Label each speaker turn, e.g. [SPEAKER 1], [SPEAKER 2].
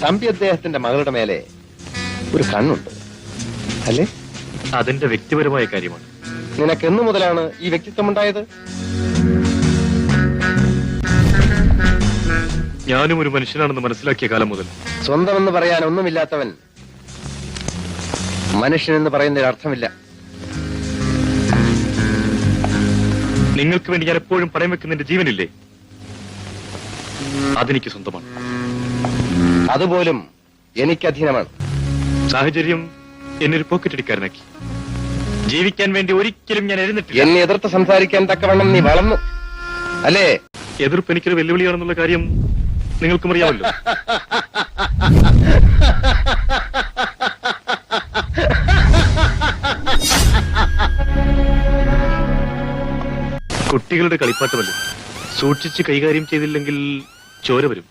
[SPEAKER 1] തമ്പി അദ്ദേഹത്തിന്റെ മകളുടെ മേലെ ഒരു കണ്ണുണ്ട് അല്ലേ?
[SPEAKER 2] അതെന്റെ വ്യക്തിപരമായ കാര്യമാണ്.
[SPEAKER 1] നിനക്ക് എന്നു മുതലാണ് ഈ വ്യക്തിത്വം ഉണ്ടായത്?
[SPEAKER 2] ഞാനും ഒരു മനുഷ്യനാണെന്ന് മനസ്സിലാക്കിയ കാലം മുതൽ.
[SPEAKER 1] സ്വന്തമെന്ന് പറയാൻ ഒന്നുമില്ലാത്തവൻ മനുഷ്യനെന്ന് പറയുന്നതിൽ അർത്ഥമില്ല.
[SPEAKER 2] നിങ്ങൾക്ക് വേണ്ടി ഞാൻ എപ്പോഴും പണയം വെക്കുന്ന എന്റെ ജീവനില്ലേ, അതെനിക്ക് സ്വന്തമാണ്.
[SPEAKER 1] അതുപോലും എനിക്ക് അധീനമാണ്.
[SPEAKER 2] സാഹചര്യം എന്നെ ഒരു പോക്കറ്റടിക്കാരനാക്കി. ജീവിക്കാൻ വേണ്ടി ഒരിക്കലും ഞാൻ എഴുന്നിട്ടില്ല.
[SPEAKER 1] എന്നെ എതിർത്ത് സംസാരിക്കാൻ തക്കവണ്ണം നീ വളർന്നു അല്ലേ?
[SPEAKER 2] എതിർപ്പ് എനിക്കൊരു വെല്ലുവിളിയാണെന്നുള്ള കാര്യം നിങ്ങൾക്കും അറിയാമല്ലോ. കുട്ടികളുടെ കളിപ്പാട്ടമല്ലോ, സൂക്ഷിച്ച് കൈകാര്യം ചെയ്തില്ലെങ്കിൽ ചോര വരും.